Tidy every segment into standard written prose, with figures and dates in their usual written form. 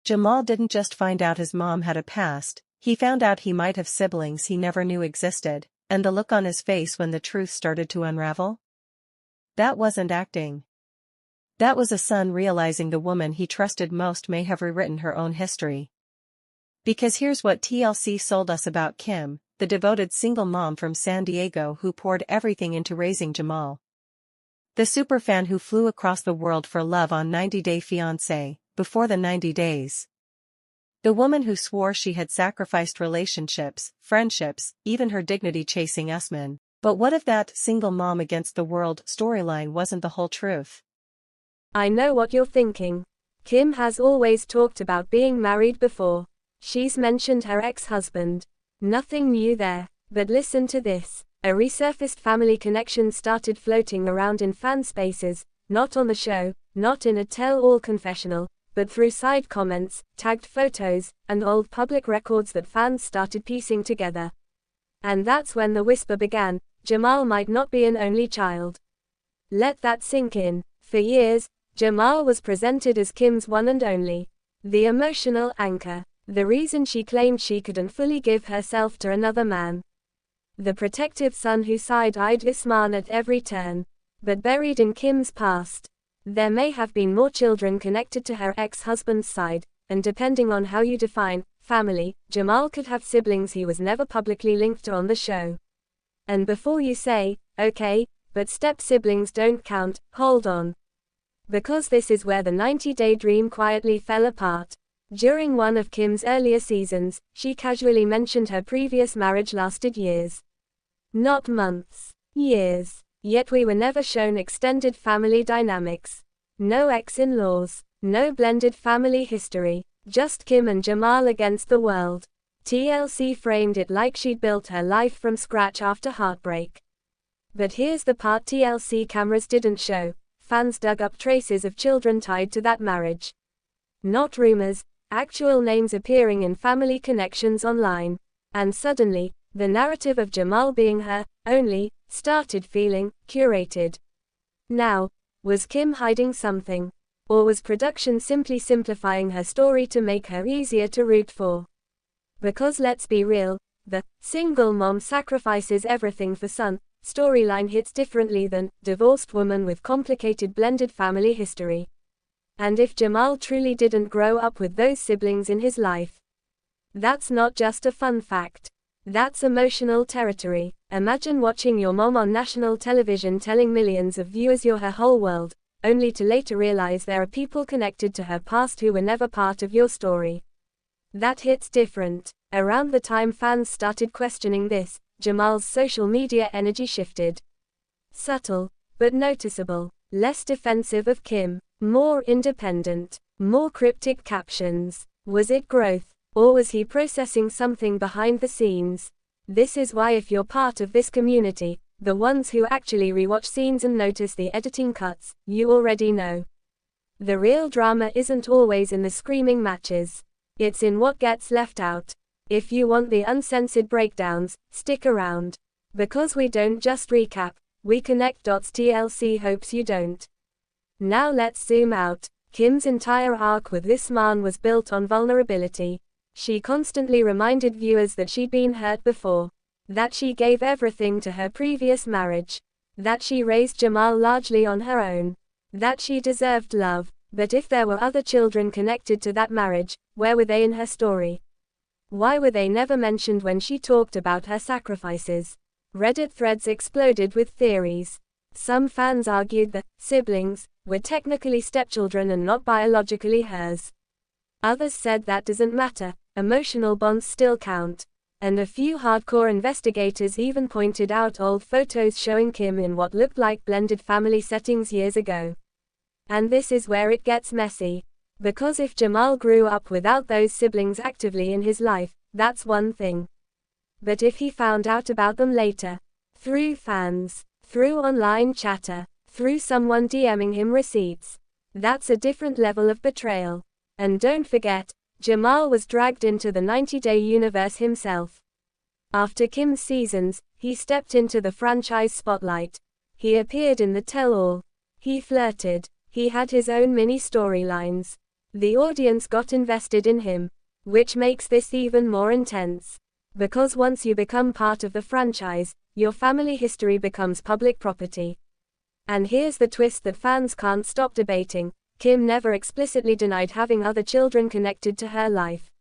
Jamal didn't just find out his mom had a past, he found out he might have siblings he never knew existed, and the look on his face when the truth started to unravel? That wasn't acting. That was a son realizing the woman he trusted most may have rewritten her own history. Because here's what TLC sold us about Kim, the devoted single mom from San Diego who poured everything into raising Jamal. The superfan who flew across the world for love on 90 Day Fiancé, before the 90 days. The woman who swore she had sacrificed relationships, friendships, even her dignity chasing us men. But what if that single mom against the world storyline wasn't the whole truth? I know what you're thinking. Kim has always talked about being married before. She's mentioned her ex-husband. Nothing new there, but listen to this. A resurfaced family connection started floating around in fan spaces, not on the show, not in a tell-all confessional, but through side comments, tagged photos, and old public records that fans started piecing together. And that's when the whisper began, Jamal might not be an only child. Let that sink in. For years, Jamal was presented as Kim's one and only. The emotional anchor. The reason she claimed she couldn't fully give herself to another man. The protective son who side-eyed Usman at every turn. But buried in Kim's past, there may have been more children connected to her ex-husband's side, and depending on how you define family, Jamal could have siblings he was never publicly linked to on the show. And before you say, okay, but step-siblings don't count, hold on. Because this is where the 90-day dream quietly fell apart. During one of Kim's earlier seasons, she casually mentioned her previous marriage lasted years. Not months. Years. Yet we were never shown extended family dynamics. No ex-in-laws. No blended family history. Just Kim and Jamal against the world. TLC framed it like she'd built her life from scratch after heartbreak. But here's the part TLC cameras didn't show. Fans dug up traces of children tied to that marriage. Not rumors, actual names appearing in family connections online. And suddenly, the narrative of Jamal being her only started feeling curated. Now, was Kim hiding something? Or was production simply simplifying her story to make her easier to root for? Because let's be real, the single mom sacrifices everything for son storyline hits differently than divorced woman with complicated blended family history. And if Jamal truly didn't grow up with those siblings in his life, that's not just a fun fact. That's emotional territory. Imagine watching your mom on national television telling millions of viewers you're her whole world, only to later realize there are people connected to her past who were never part of your story. That hits different. Around the time fans started questioning this, Jamal's social media energy shifted. Subtle, but noticeable. Less defensive of Kim. More independent. More cryptic captions. Was it growth? Or was he processing something behind the scenes? This is why if you're part of this community, the ones who actually rewatch scenes and notice the editing cuts, you already know. The real drama isn't always in the screaming matches. It's in what gets left out. If you want the uncensored breakdowns, stick around. Because we don't just recap, we connect dots. TLC hopes you don't. Now let's zoom out. Kim's entire arc with this man was built on vulnerability. She constantly reminded viewers that she'd been hurt before. That she gave everything to her previous marriage. That she raised Jamal largely on her own. That she deserved love. But if there were other children connected to that marriage, where were they in her story? Why were they never mentioned when she talked about her sacrifices? Reddit threads exploded with theories. Some fans argued that siblings were technically stepchildren and not biologically hers. Others said that doesn't matter, emotional bonds still count. And a few hardcore investigators even pointed out old photos showing Kim in what looked like blended family settings years ago. And this is where it gets messy. Because if Jamal grew up without those siblings actively in his life, that's one thing. But if he found out about them later, through fans, through online chatter, through someone DMing him receipts, that's a different level of betrayal. And don't forget, Jamal was dragged into the 90-day universe himself. After Kim's seasons, he stepped into the franchise spotlight. He appeared in the tell-all. He flirted. He had his own mini storylines. The audience got invested in him, which makes this even more intense. Because once you become part of the franchise, your family history becomes public property. And here's the twist that fans can't stop debating. Kim never explicitly denied having other children connected to her life.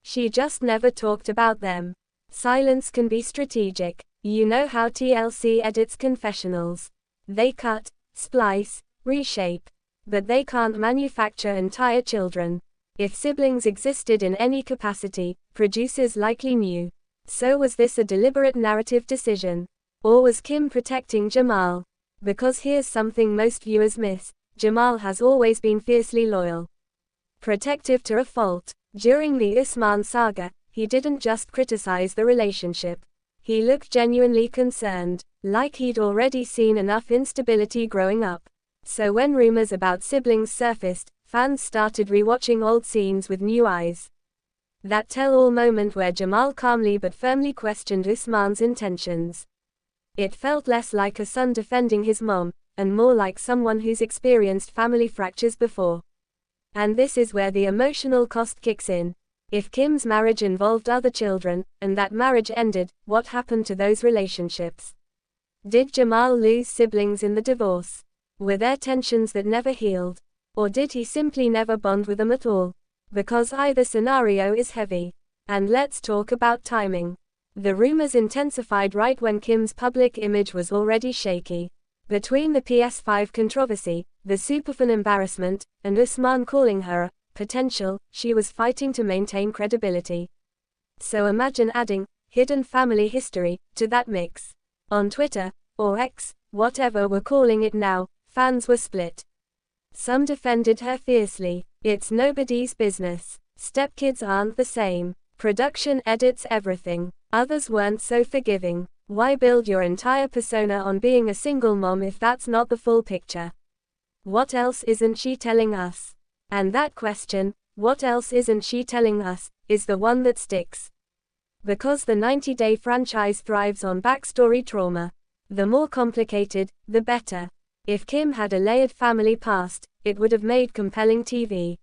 She just never talked about them. Silence can be strategic. You know how TLC edits confessionals. They cut, splice, reshape. But they can't manufacture entire children. If siblings existed in any capacity, producers likely knew. So was this a deliberate narrative decision? Or was Kim protecting Jamal? Because here's something most viewers miss. Jamal has always been fiercely loyal. Protective to a fault. During the Usman saga, he didn't just criticize the relationship. He looked genuinely concerned, like he'd already seen enough instability growing up. So when rumors about siblings surfaced, fans started rewatching old scenes with new eyes. That tell-all moment where Jamal calmly but firmly questioned Usman's intentions. It felt less like a son defending his mom, and more like someone who's experienced family fractures before. And this is where the emotional cost kicks in. If Kim's marriage involved other children, and that marriage ended, what happened to those relationships? Did Jamal lose siblings in the divorce? Were there tensions that never healed? Or did he simply never bond with them at all? Because either scenario is heavy. And let's talk about timing. The rumors intensified right when Kim's public image was already shaky. Between the PS5 controversy, the superfan embarrassment, and Usman calling her a potential, she was fighting to maintain credibility. So imagine adding hidden family history to that mix. On Twitter, or X, whatever we're calling it now, fans were split. Some defended her fiercely. It's nobody's business. Stepkids aren't the same. Production edits everything. Others weren't so forgiving. Why build your entire persona on being a single mom if that's not the full picture? What else isn't she telling us? And that question, what else isn't she telling us, is the one that sticks. Because the 90-day franchise thrives on backstory trauma. The more complicated, the better. If Kim had a layered family past, it would have made compelling TV.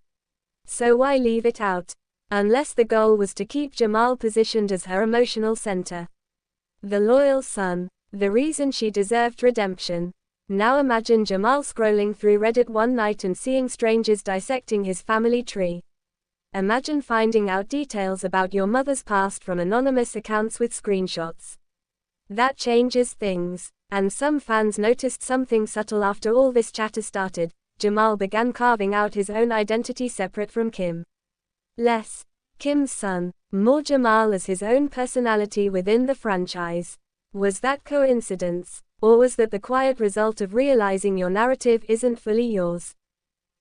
So why leave it out? Unless the goal was to keep Jamal positioned as her emotional center. The loyal son, the reason she deserved redemption. Now imagine Jamal scrolling through Reddit one night and seeing strangers dissecting his family tree. Imagine finding out details about your mother's past from anonymous accounts with screenshots. That changes things. And some fans noticed something subtle after all this chatter started. Jamal began carving out his own identity separate from Kim. Less Kim's son, more Jamal as his own personality within the franchise. Was that coincidence? Or was that the quiet result of realizing your narrative isn't fully yours?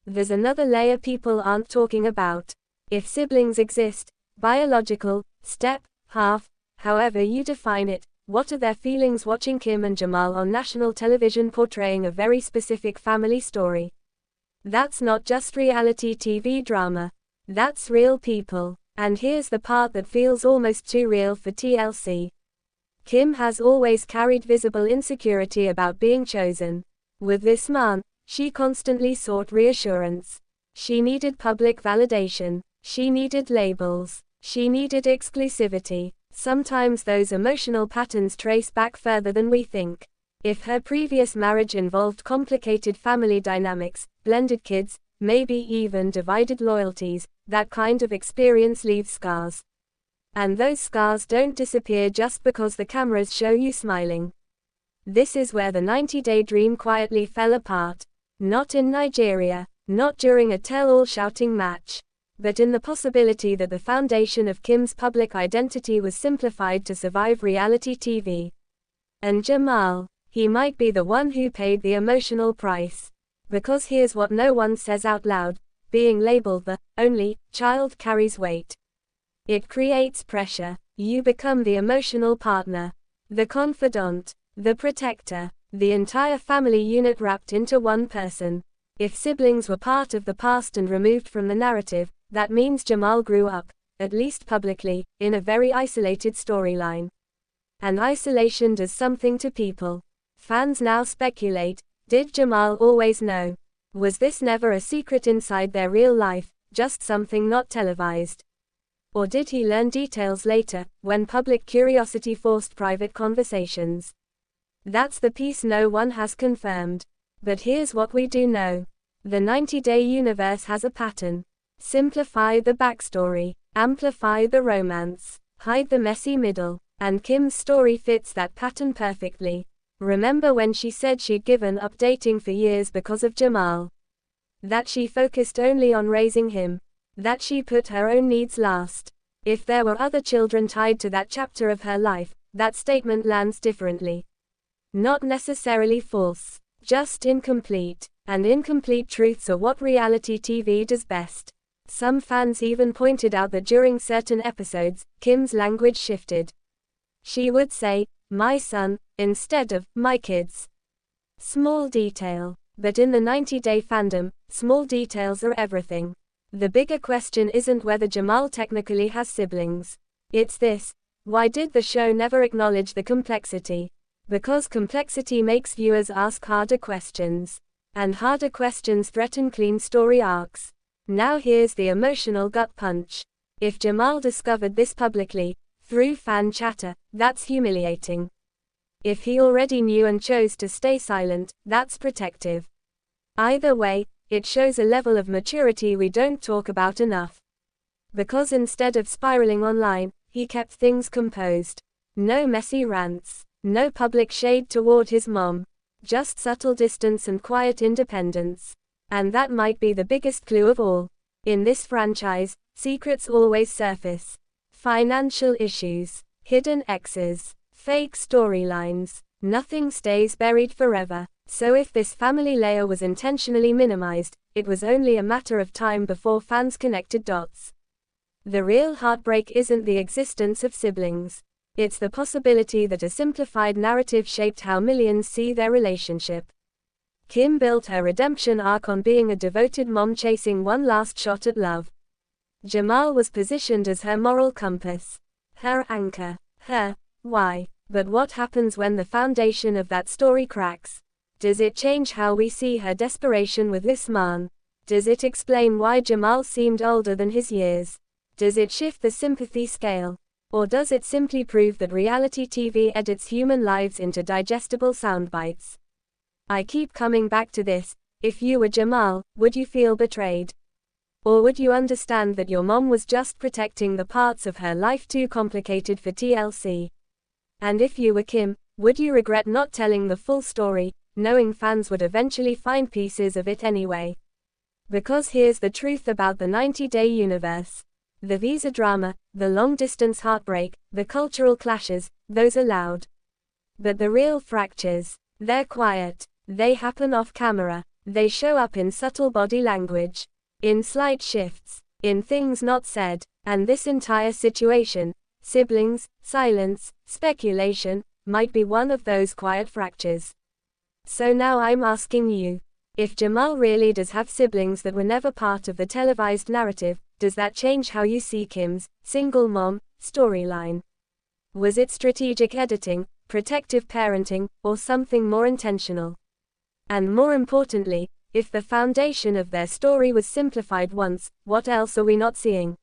There's another layer people aren't talking about. If siblings exist, biological, step, half, however you define it, what are their feelings watching Kim and Jamal on national television portraying a very specific family story? That's not just reality TV drama. That's real people. And here's the part that feels almost too real for TLC. Kim has always carried visible insecurity about being chosen. With this man, she constantly sought reassurance. She needed public validation. She needed labels. She needed exclusivity. Sometimes those emotional patterns trace back further than we think. If her previous marriage involved complicated family dynamics, blended kids, maybe even divided loyalties, that kind of experience leaves scars. And those scars don't disappear just because the cameras show you smiling. This is where the 90-day dream quietly fell apart. Not in Nigeria, not during a tell-all shouting match, but in the possibility that the foundation of Kim's public identity was simplified to survive reality TV. And Jamal, he might be the one who paid the emotional price. Because here's what no one says out loud, being labeled the only child carries weight. It creates pressure. You become the emotional partner, the confidant, the protector, the entire family unit wrapped into one person. If siblings were part of the past and removed from the narrative, that means Jamal grew up, at least publicly, in a very isolated storyline. And isolation does something to people. Fans now speculate, did Jamal always know? Was this never a secret inside their real life, just something not televised? Or did he learn details later, when public curiosity forced private conversations? That's the piece no one has confirmed. But here's what we do know. The 90-day universe has a pattern. Simplify the backstory, amplify the romance, hide the messy middle, and Kim's story fits that pattern perfectly. Remember when she said she'd given up dating for years because of Jamal? That she focused only on raising him. That she put her own needs last. If there were other children tied to that chapter of her life, that statement lands differently. Not necessarily false, just incomplete. And incomplete truths are what reality TV does best. Some fans even pointed out that during certain episodes, Kim's language shifted. She would say, "my son," instead of, "my kids." Small detail. But in the 90-day fandom, small details are everything. The bigger question isn't whether Jamal technically has siblings. It's this: why did the show never acknowledge the complexity? Because complexity makes viewers ask harder questions. And harder questions threaten clean story arcs. Now here's the emotional gut punch. If Jamal discovered this publicly, through fan chatter, that's humiliating. If he already knew and chose to stay silent, that's protective. Either way, it shows a level of maturity we don't talk about enough. Because instead of spiraling online, he kept things composed. No messy rants, no public shade toward his mom. Just subtle distance and quiet independence. And that might be the biggest clue of all. In this franchise, secrets always surface. Financial issues, hidden exes, fake storylines. Nothing stays buried forever. So if this family layer was intentionally minimized, it was only a matter of time before fans connected dots. The real heartbreak isn't the existence of siblings. It's the possibility that a simplified narrative shaped how millions see their relationship. Kim built her redemption arc on being a devoted mom chasing one last shot at love. Jamal was positioned as her moral compass, her anchor, her why. But what happens when the foundation of that story cracks? Does it change how we see her desperation with this man? Does it explain why Jamal seemed older than his years? Does it shift the sympathy scale? Or does it simply prove that reality TV edits human lives into digestible soundbites? I keep coming back to this: if you were Jamal, would you feel betrayed? Or would you understand that your mom was just protecting the parts of her life too complicated for TLC? And if you were Kim, would you regret not telling the full story, knowing fans would eventually find pieces of it anyway? Because here's the truth about the 90-day universe. The visa drama, the long-distance heartbreak, the cultural clashes, those are loud. But the real fractures, they're quiet. They happen off camera. They show up in subtle body language, in slight shifts, in things not said. And this entire situation, siblings, silence, speculation, might be one of those quiet fractures. So now I'm asking you, if Jamal really does have siblings that were never part of the televised narrative, does that change how you see Kim's single mom storyline? Was it strategic editing, protective parenting, or something more intentional? And more importantly, if the foundation of their story was simplified once, what else are we not seeing?